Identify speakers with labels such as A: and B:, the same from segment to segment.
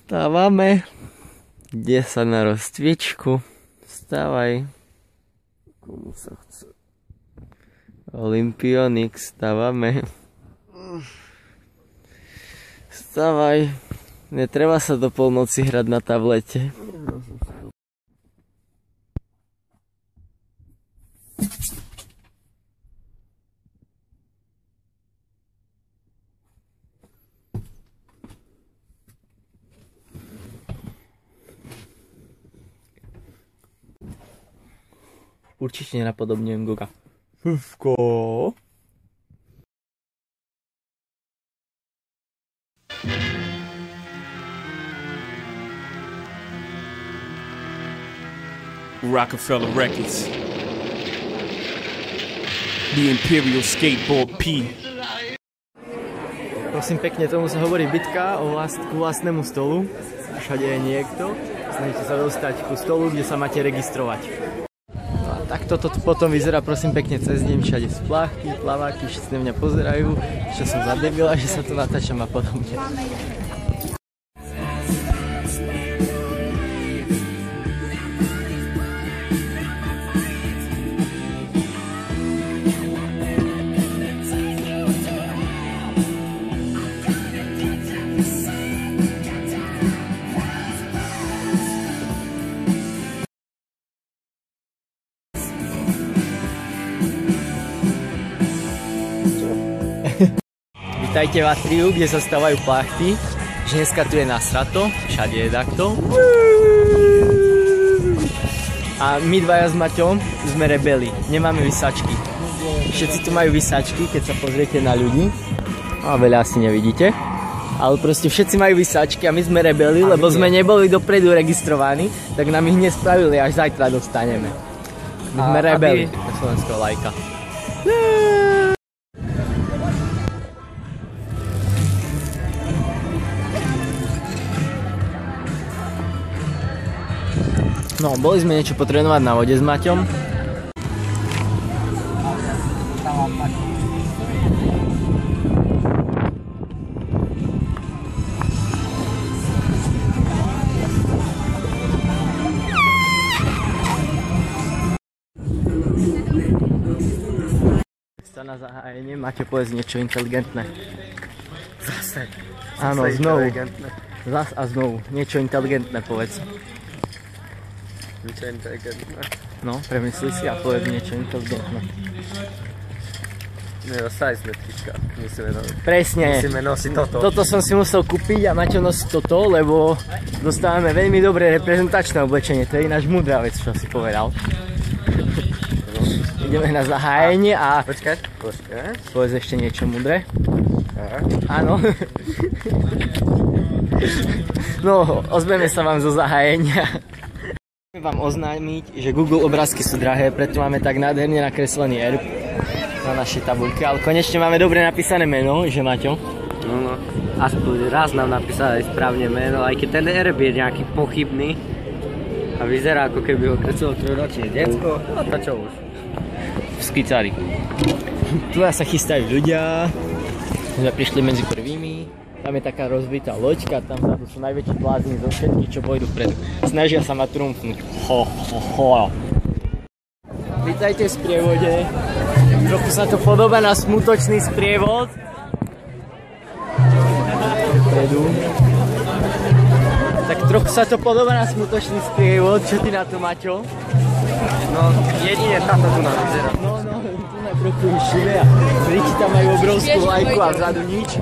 A: Vstávame. Ide sa na rozcvičku. Vstávaj. Komu sa chce? Olympionix, vstávame. Vstávaj. Netreba sa do polnoci hrať na tablete. Určite nenapodobňujem Goga. Huvko.
B: Rockefeller Records. The Imperial Skateboard P.
A: Prosím pekne, tomu sa hovorí bitka o vlastnému stolu. Všade je niekto. Snažite sa dostať ku stolu, kde sa máte registrovať. Tak toto potom vyzerá, prosím pekne, cez deň, všade sú pláchty, plaváky, všetci na mňa pozerajú, že som za debila, že sa to natáčam a podobne. Vítajte v atriu, kde sa stávajú plachty. Dneska tu je nasrato, všade je takto. A my dvaja s Maťom sme rebeli, nemáme vysačky. Všetci tu majú vysačky, keď sa pozriete na ľudí. A veľa asi nevidíte. Ale proste všetci majú vysačky a my sme rebeli, lebo sme neboli dopredu registrovaní, tak nám ich nespravili, až zajtra dostaneme. My sme rebeli na slovenského lajka. No, boli sme niečo potrénovať na vode s Maťom. Sa na zahájenie, Maťo, povedz niečo inteligentné.
C: Zase.
A: Áno, znovu. Zas a znovu. Niečo inteligentné povedz.
C: Niečo inteligentné.
A: No, premyslí si a povedz niečo inteligentné.
C: Size metrička.
A: Presne.
C: Musíme nosiť toto.
A: Toto som si musel kúpiť a Maťo nosí toto, lebo dostávame veľmi dobré reprezentačné oblečenie. To je ináč múdra vec, čo si povedal. Ideme na zahájenie a...
C: Počkaj.
A: Povedz ešte niečo múdre. Áno. No, ozveme sa vám zo zahájenia. Chcem vám oznámiť, že Google obrázky sú drahé, preto máme tak nádherne nakreslený erb na našej tabuľke, ale konečne máme dobre napísané meno, že Maťo?
C: No, aspoň raz nám napísali správne meno, aj keď ten erb je nejaký pochybný a vyzerá, ako keby ho kreslilo trojročné decko, a to čo už?
A: Skicári. Tu sa chystajú ľudia, sme prišli medzi prvými. Tam je taká rozbitá loďka, tam vzadu sú najväčší blázni zo všetkých, čo pôjdu vpredu. Snažia sa ma trumfnúť. Vítajte v sprievode. Trochu sa to podobá na smutočný sprievod. Vpredu. Tak trochu sa to podobá na smutočný sprievod. Čo ty na to, Maťo?
C: No, jedine táto tu nám vyzerá.
A: No, tu na trochu vyššie a Briti tam majú obrovskú lajku a vzadu nič.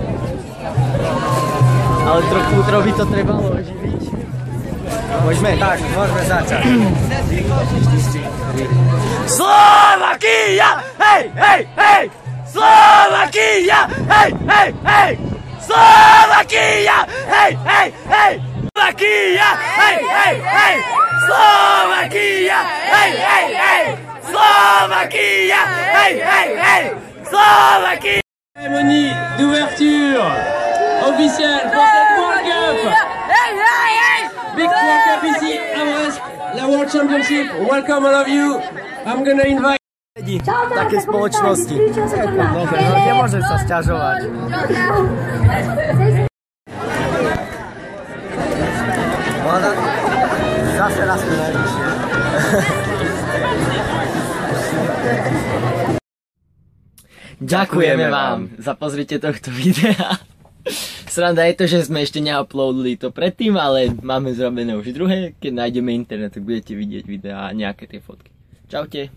A: Ale trochu by to trebalo oživiť. Môžeme?
C: Tak, môžeme začať.
A: Slovakia! Hej, hej, hej! Slovakia! Hej, hej, hej! Slovakia! Hej, hej, hej! Slovakia! Hej, hej, hej! Slovakia! Hej, hej, hej! Slovakia! Hej, hej, hej! Slovakia!
B: Cérémonie d'ouverture officielle pour cette World Cup. Big World Cup ici à Brest, la World Championship. Welcome all of you. I'm gonna invite
A: Také spoločnosti.
C: Dobre, no nemôžem sa sťažovať.
A: Zase raz to najvyššie. Ďakujeme vám za pozrite tohto videa. Sranda je to, že sme ešte neuploadli to predtým, ale máme zrobené už druhé. Keď nájdeme internet, tak budete vidieť videá a nejaké tie fotky. Čaute.